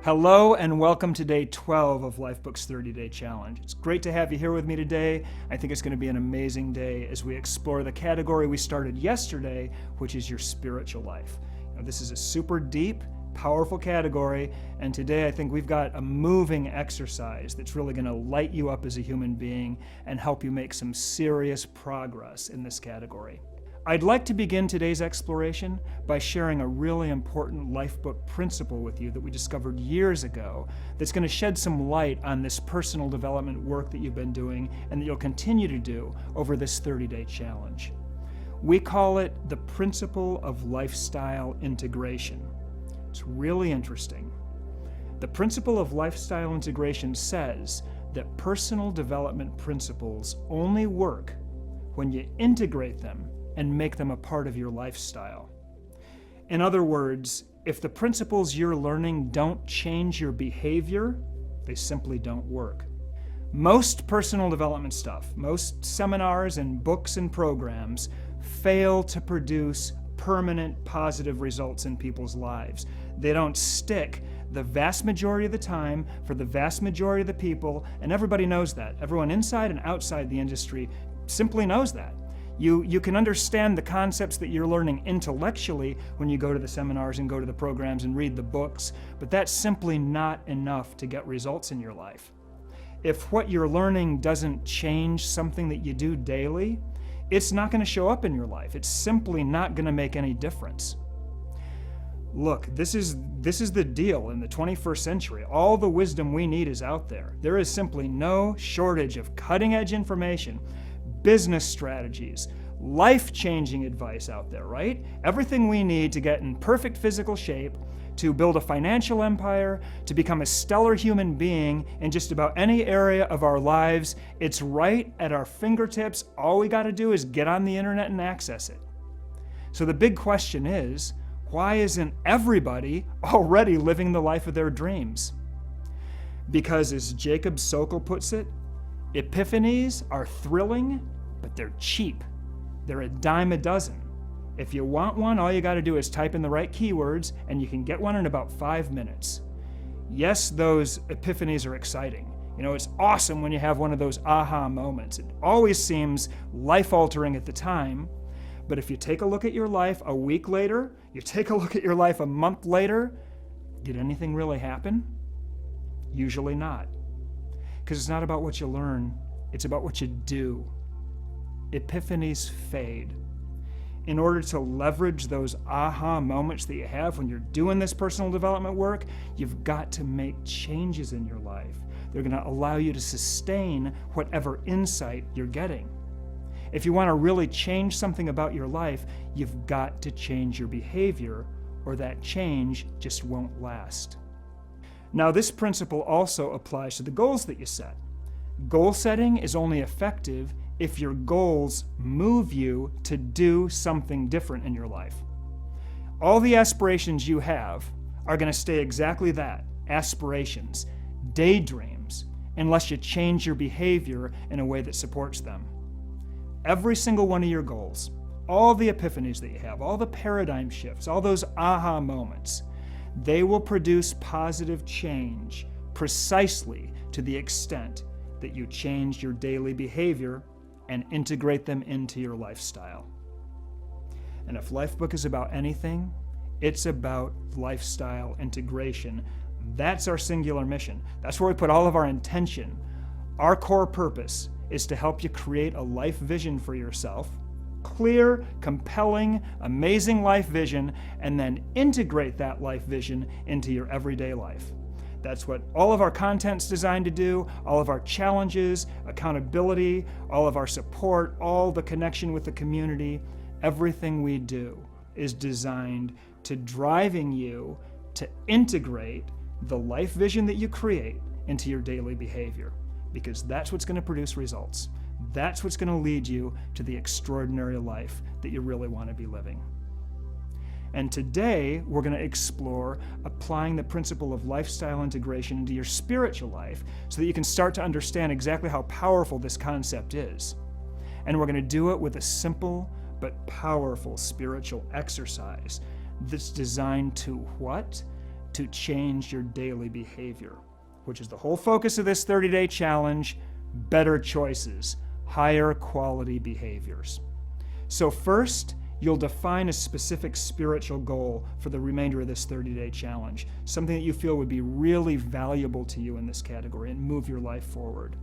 Hello and welcome to day 12 of Lifebook's 30-Day Challenge. It's great to have you here with me today. I think it's going to be an amazing day as we explore the category we started yesterday, which is your spiritual life. This is a super deep, powerful category, and today I think we've got a moving exercise that's really going to light you up as a human being and help you make some serious progress in this category. I'd like to begin today's exploration by sharing a really important Lifebook principle with you that we discovered years ago that's going to shed some light on this personal development work that you've been doing and that you'll continue to do over this 30-day challenge. We call it the principle of lifestyle integration. It's really interesting. The principle of lifestyle integration says that personal development principles only work when you integrate them and make them a part of your lifestyle. In other words, if the principles you're learning don't change your behavior, they simply don't work. Most personal development stuff, most seminars and books and programs fail to produce permanent positive results in people's lives. They don't stick the vast majority of the time for the vast majority of the people, and everybody knows that. Everyone inside and outside the industry simply knows that. You can understand the concepts that you're learning intellectually when you go to the seminars and go to the programs and read the books, but that's simply not enough to get results in your life. If what you're learning doesn't change something that you do daily, it's not going to show up in your life. It's simply not going to make any difference. Look, this is the deal in the 21st century. All the wisdom we need is out there. There is simply no shortage of cutting-edge information, business strategies, life-changing advice out there, right? Everything we need to get in perfect physical shape, to build a financial empire, to become a stellar human being in just about any area of our lives, it's right at our fingertips. All we got to do is get on the internet and access it. So the big question is, why isn't everybody already living the life of their dreams? Because as Jacob Sokol puts it, epiphanies are thrilling, but they're cheap. They're a dime a dozen. If you want one, all you got to do is type in the right keywords and you can get one in about 5 minutes. Yes, those epiphanies are exciting. It's awesome when you have one of those aha moments. It always seems life-altering at the time, but if you take a look at your life a week later, you take a look at your life a month later, did anything really happen? Usually not. Because it's not about what you learn, it's about what you do. Epiphanies fade. In order to leverage those aha moments that you have when you're doing this personal development work, you've got to make changes in your life. They're going to allow you to sustain whatever insight you're getting. If you want to really change something about your life, you've got to change your behavior, or that change just won't last. Now, this principle also applies to the goals that you set. Goal setting is only effective if your goals move you to do something different in your life. All the aspirations you have are going to stay exactly that, aspirations, daydreams, unless you change your behavior in a way that supports them. Every single one of your goals, all the epiphanies that you have, all the paradigm shifts, all those aha moments, they will produce positive change precisely to the extent that you change your daily behavior and integrate them into your lifestyle. And if Lifebook is about anything, it's about lifestyle integration. That's our singular mission. That's where we put all of our intention. Our core purpose is to help you create a life vision for yourself, clear, compelling, amazing life vision, and then integrate that life vision into your everyday life. That's what all of our content's designed to do, all of our challenges, accountability, all of our support, all the connection with the community. Everything we do is designed to driving you to integrate the life vision that you create into your daily behavior, because that's what's going to produce results. That's what's going to lead you to the extraordinary life that you really want to be living. And today, we're going to explore applying the principle of lifestyle integration into your spiritual life so that you can start to understand exactly how powerful this concept is. And we're going to do it with a simple but powerful spiritual exercise that's designed to what? to change your daily behavior, which is the whole focus of this 30-day challenge: better choices, higher quality behaviors. So first, you'll define a specific spiritual goal for the remainder of this 30-day challenge, something that you feel would be really valuable to you in this category and move your life forward.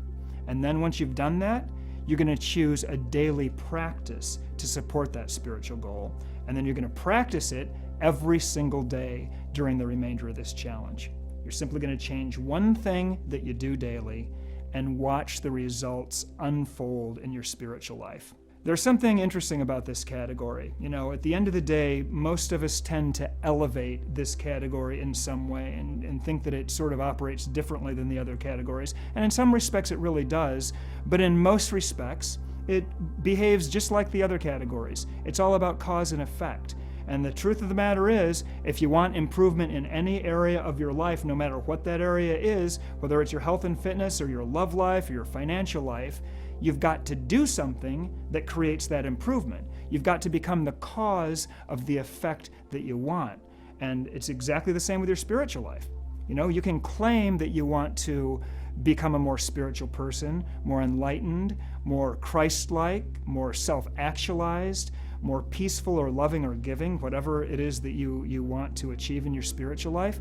And then once you've done that, you're going to choose a daily practice to support that spiritual goal. And then you're going to practice it every single day during the remainder of this challenge. You're simply going to change one thing that you do daily and watch the results unfold in your spiritual life. There's something interesting about this category. You know, at the end of the day, most of us tend to elevate this category in some way and think that it sort of operates differently than the other categories. And in some respects, it really does. But in most respects, it behaves just like the other categories. It's all about cause and effect. And the truth of the matter is, if you want improvement in any area of your life, no matter what that area is, whether it's your health and fitness or your love life or your financial life, you've got to do something that creates that improvement. You've got to become the cause of the effect that you want. And it's exactly the same with your spiritual life. You know, you can claim that you want to become a more spiritual person, more enlightened, more Christ-like, more self-actualized, more peaceful or loving or giving, whatever it is that you want to achieve in your spiritual life.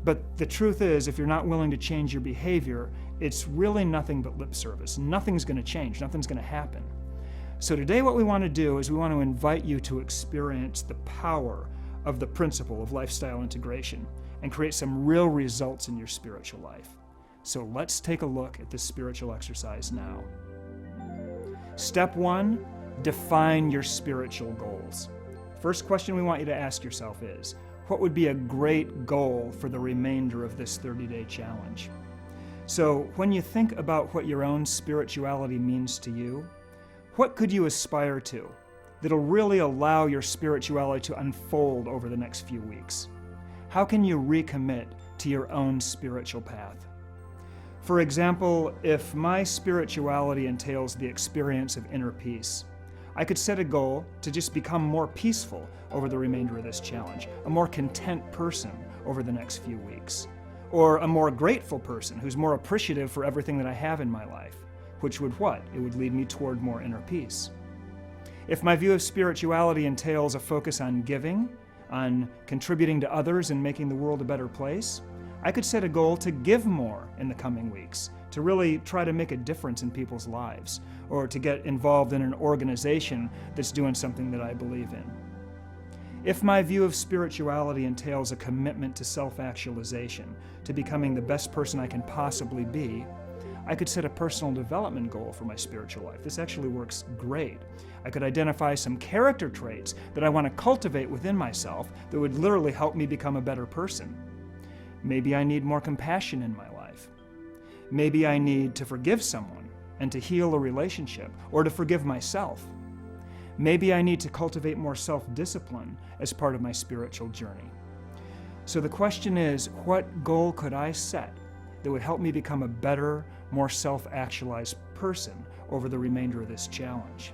But the truth is, if you're not willing to change your behavior, it's really nothing but lip service. Nothing's going to change. Nothing's going to happen. So today what we want to do is we want to invite you to experience the power of the principle of lifestyle integration and create some real results in your spiritual life. So let's take a look at this spiritual exercise now. Step 1, define your spiritual goals. First question we want you to ask yourself is, what would be a great goal for the remainder of this 30-day challenge? So when you think about what your own spirituality means to you, what could you aspire to that'll really allow your spirituality to unfold over the next few weeks? How can you recommit to your own spiritual path? For example, if my spirituality entails the experience of inner peace, I could set a goal to just become more peaceful over the remainder of this challenge, a more content person over the next few weeks, or a more grateful person who's more appreciative for everything that I have in my life, which would what? It would lead me toward more inner peace. If my view of spirituality entails a focus on giving, on contributing to others and making the world a better place, I could set a goal to give more in the coming weeks, to really try to make a difference in people's lives, or to get involved in an organization that's doing something that I believe in. If my view of spirituality entails a commitment to self-actualization, to becoming the best person I can possibly be, I could set a personal development goal for my spiritual life. This actually works great. I could identify some character traits that I want to cultivate within myself that would literally help me become a better person. Maybe I need more compassion in my life. Maybe I need to forgive someone and to heal a relationship, or to forgive myself. Maybe I need to cultivate more self-discipline as part of my spiritual journey. So the question is, what goal could I set that would help me become a better, more self-actualized person over the remainder of this challenge?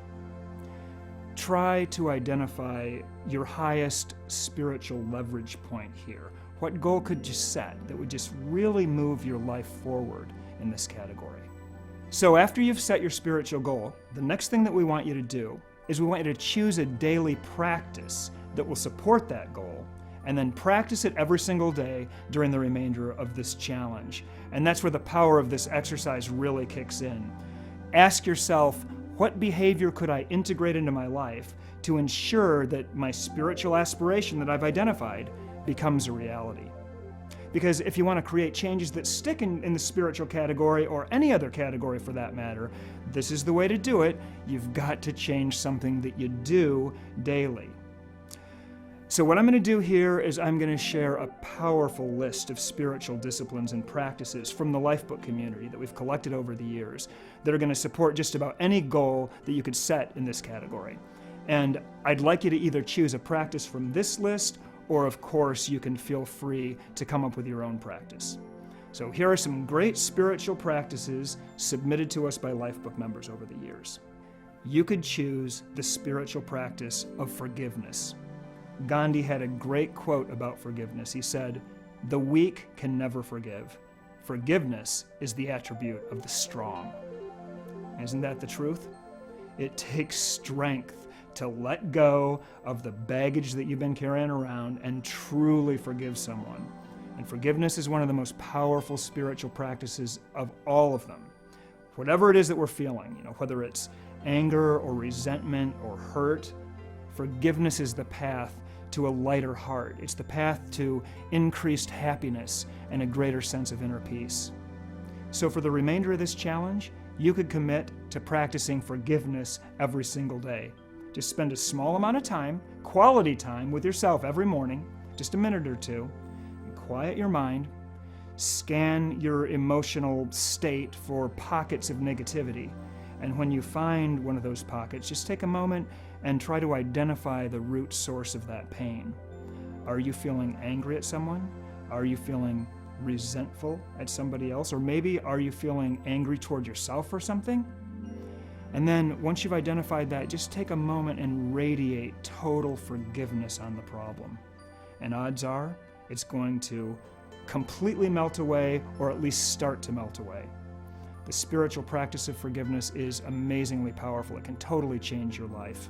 Try to identify your highest spiritual leverage point here. What goal could you set that would just really move your life forward in this category? So after you've set your spiritual goal, the next thing that we want you to do is we want you to choose a daily practice that will support that goal, and then practice it every single day during the remainder of this challenge. And that's where the power of this exercise really kicks in. Ask yourself, what behavior could I integrate into my life to ensure that my spiritual aspiration that I've identified becomes a reality? Because if you want to create changes that stick in the spiritual category, or any other category for that matter, this is the way to do it. You've got to change something that you do daily. So what I'm going to do here is I'm going to share a powerful list of spiritual disciplines and practices from the Lifebook community that we've collected over the years that are going to support just about any goal that you could set in this category. And I'd like you to either choose a practice from this list, or of course you can feel free to come up with your own practice. So here are some great spiritual practices submitted to us by Lifebook members over the years. You could choose the spiritual practice of forgiveness. Gandhi had a great quote about forgiveness. He said, The weak can never forgive. Forgiveness is the attribute of the strong. Isn't that the truth? It takes strength to let go of the baggage that you've been carrying around and truly forgive someone. And forgiveness is one of the most powerful spiritual practices of all of them. Whatever it is that we're feeling, whether it's anger or resentment or hurt, forgiveness is the path to a lighter heart. It's the path to increased happiness and a greater sense of inner peace. So for the remainder of this challenge, you could commit to practicing forgiveness every single day. Just spend a small amount of time, quality time with yourself every morning, just a minute or two, and quiet your mind, scan your emotional state for pockets of negativity. And when you find one of those pockets, just take a moment and try to identify the root source of that pain. Are you feeling angry at someone? Are you feeling resentful at somebody else? Or maybe are you feeling angry toward yourself for something? And then once you've identified that, just take a moment and radiate total forgiveness on the problem. And odds are it's going to completely melt away, or at least start to melt away. The spiritual practice of forgiveness is amazingly powerful. It can totally change your life.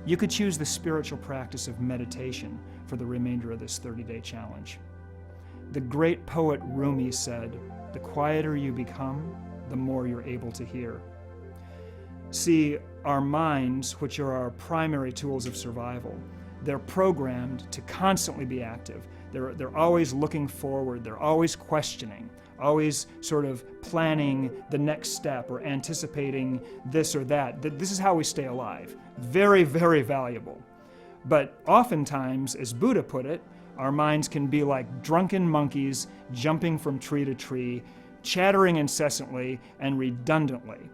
You could choose the spiritual practice of meditation for the remainder of this 30-day challenge. The great poet Rumi said, "The quieter you become, the more you're able to hear." See, our minds, which are our primary tools of survival, they're programmed to constantly be active. They're always looking forward. They're always questioning, always sort of planning the next step or anticipating this or that. This is how we stay alive. Very, very valuable. But oftentimes, as Buddha put it, our minds can be like drunken monkeys jumping from tree to tree, chattering incessantly and redundantly.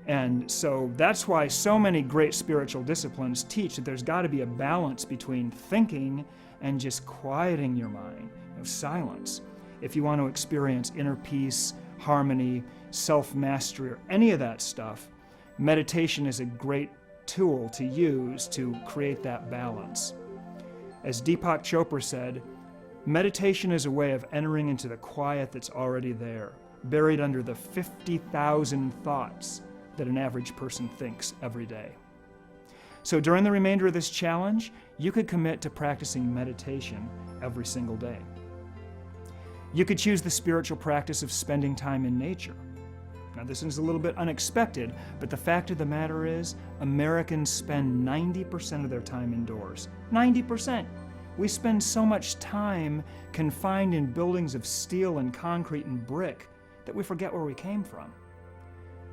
And so that's why so many great spiritual disciplines teach that there's got to be a balance between thinking and just quieting your mind, silence. If you want to experience inner peace, harmony, self-mastery, or any of that stuff, meditation is a great tool to use to create that balance. As Deepak Chopra said, meditation is a way of entering into the quiet that's already there, buried under the 50,000 thoughts that an average person thinks every day. So during the remainder of this challenge, you could commit to practicing meditation every single day. You could choose the spiritual practice of spending time in nature. Now, this is a little bit unexpected, but the fact of the matter is, Americans spend 90% of their time indoors. 90%! We spend so much time confined in buildings of steel and concrete and brick that we forget where we came from.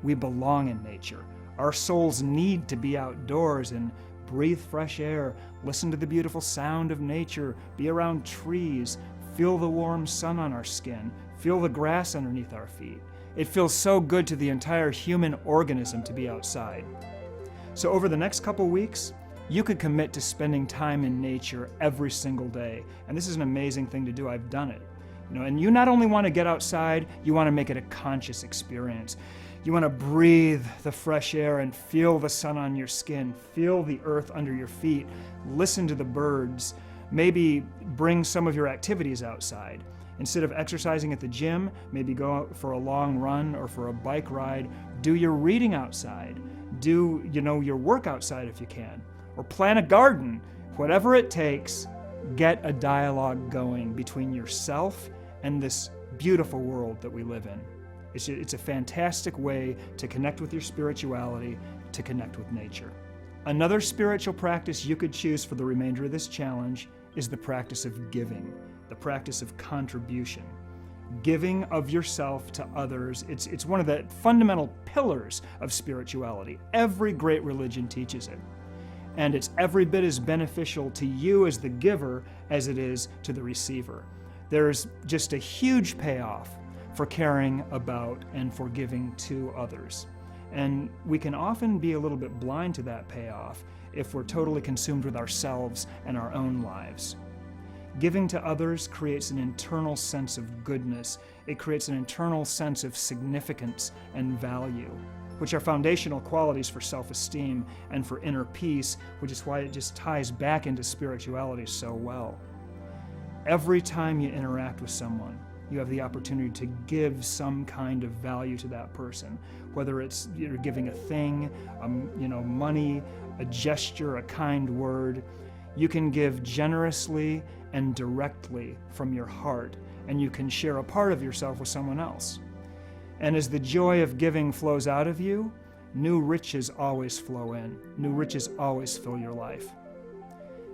We belong in nature. Our souls need to be outdoors and breathe fresh air, listen to the beautiful sound of nature, be around trees, feel the warm sun on our skin, feel the grass underneath our feet. It feels so good to the entire human organism to be outside. So over the next couple weeks, you could commit to spending time in nature every single day. And this is an amazing thing to do. I've done it. And you not only want to get outside, you want to make it a conscious experience. You want to breathe the fresh air and feel the sun on your skin, feel the earth under your feet, listen to the birds, maybe bring some of your activities outside. Instead of exercising at the gym, maybe go out for a long run or for a bike ride. Do your reading outside. Do, your work outside if you can. Or plant a garden. Whatever it takes, get a dialogue going between yourself and this beautiful world that we live in. It's a fantastic way to connect with your spirituality, to connect with nature. Another spiritual practice you could choose for the remainder of this challenge is the practice of giving, the practice of contribution. Giving of yourself to others, it's one of the fundamental pillars of spirituality. Every great religion teaches it. And it's every bit as beneficial to you as the giver as it is to the receiver. There's just a huge payoff for caring about and for giving to others. And we can often be a little bit blind to that payoff if we're totally consumed with ourselves and our own lives. Giving to others creates an internal sense of goodness. It creates an internal sense of significance and value, which are foundational qualities for self-esteem and for inner peace, which is why it just ties back into spirituality so well. every time you interact with someone, you have the opportunity to give some kind of value to that person, whether it's you're giving a thing, money, a gesture, a kind word. You can give generously and directly from your heart, and you can share a part of yourself with someone else. And as the joy of giving flows out of you, new riches always flow in. New riches always fill your life.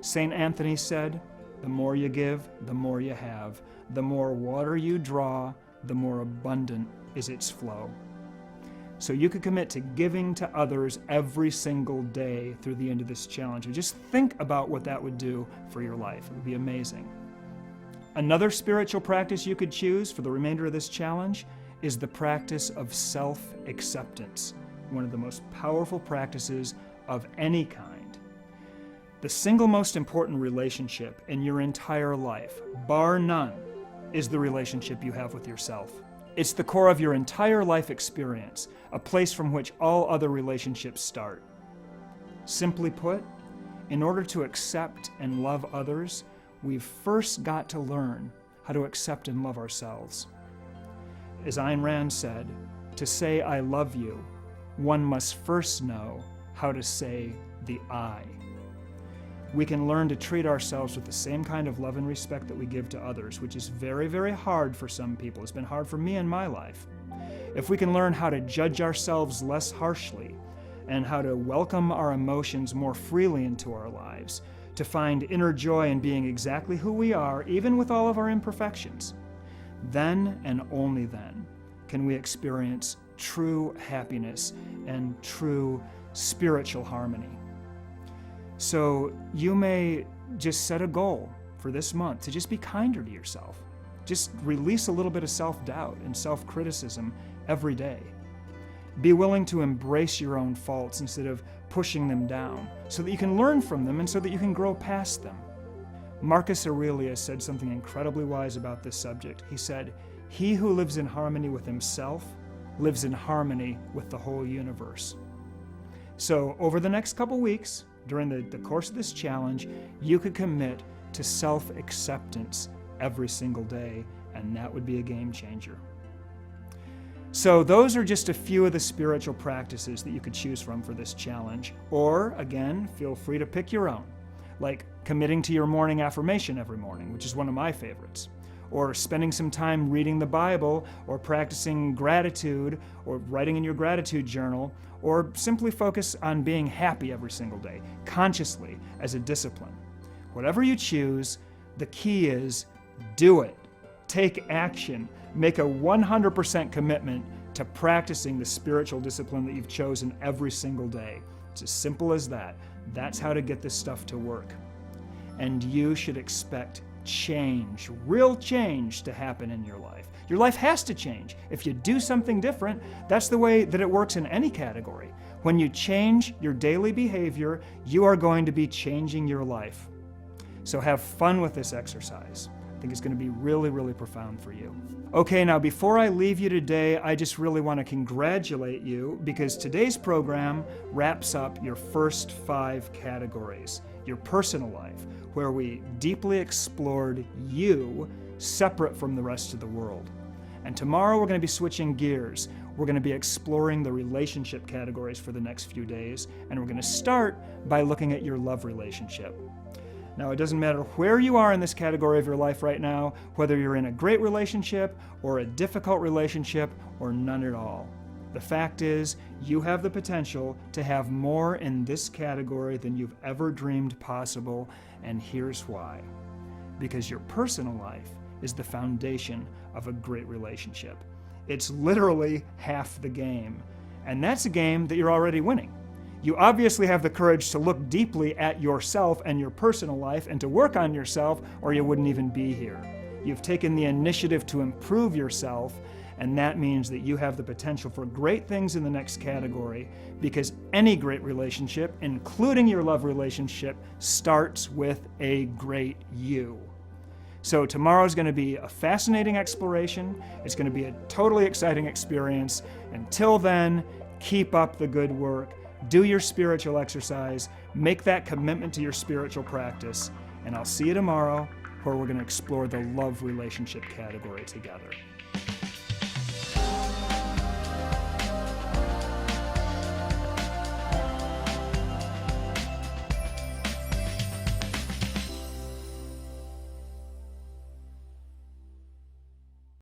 St. Anthony said, "The more you give, the more you have. The more water you draw, the more abundant is its flow." So you could commit to giving to others every single day through the end of this challenge. And just think about what that would do for your life. It would be amazing. Another spiritual practice you could choose for the remainder of this challenge is the practice of self-acceptance, one of the most powerful practices of any kind. The single most important relationship in your entire life, bar none, is the relationship you have with yourself. It's the core of your entire life experience, a place from which all other relationships start. Simply put, in order to accept and love others, we've first got to learn how to accept and love ourselves. As Ayn Rand said, to say I love you, one must first know how to say the I. We can learn to treat ourselves with the same kind of love and respect that we give to others, which is very, very hard for some people. It's been hard for me in my life. If we can learn how to judge ourselves less harshly and how to welcome our emotions more freely into our lives, to find inner joy in being exactly who we are, even with all of our imperfections, then and only then can we experience true happiness and true spiritual harmony. So you may just set a goal for this month to just be kinder to yourself. Just release a little bit of self-doubt and self-criticism every day. Be willing to embrace your own faults instead of pushing them down so that you can learn from them and so that you can grow past them. Marcus Aurelius said something incredibly wise about this subject. He said, "He who lives in harmony with himself lives in harmony with the whole universe." So over the next couple weeks, during the course of this challenge, you could commit to self-acceptance every single day, and that would be a game changer. So those are just a few of the spiritual practices that you could choose from for this challenge. Or, again, feel free to pick your own, like committing to your morning affirmation every morning, which is one of my favorites, or spending some time reading the Bible, or practicing gratitude, or writing in your gratitude journal, or simply focus on being happy every single day, consciously, as a discipline. Whatever you choose, the key is do it. Take action. Make a 100% commitment to practicing the spiritual discipline that you've chosen every single day. It's as simple as that. That's how to get this stuff to work. And you should expect change, real change, to happen in your life. Your life has to change. If you do something different, that's the way that it works in any category. When you change your daily behavior, you are going to be changing your life. So have fun with this exercise. I think it's going to be really, really profound for you. Okay, now before I leave you today, I just really want to congratulate you because today's program wraps up your first 5 categories. Your personal life, where we deeply explored you separate from the rest of the world. And tomorrow we're going to be switching gears. We're going to be exploring the relationship categories for the next few days, and we're going to start by looking at your love relationship. Now, it doesn't matter where you are in this category of your life right now, whether you're in a great relationship or a difficult relationship or none at all. The fact is, you have the potential to have more in this category than you've ever dreamed possible, and here's why. Because your personal life is the foundation of a great relationship. It's literally half the game, and that's a game that you're already winning. You obviously have the courage to look deeply at yourself and your personal life and to work on yourself, or you wouldn't even be here. You've taken the initiative to improve yourself, and that means that you have the potential for great things in the next category, because any great relationship, including your love relationship, starts with a great you. So tomorrow's going to be a fascinating exploration. It's going to be a totally exciting experience. Until then, keep up the good work. Do your spiritual exercise. Make that commitment to your spiritual practice. And I'll see you tomorrow. where we're going to explore the love relationship category together.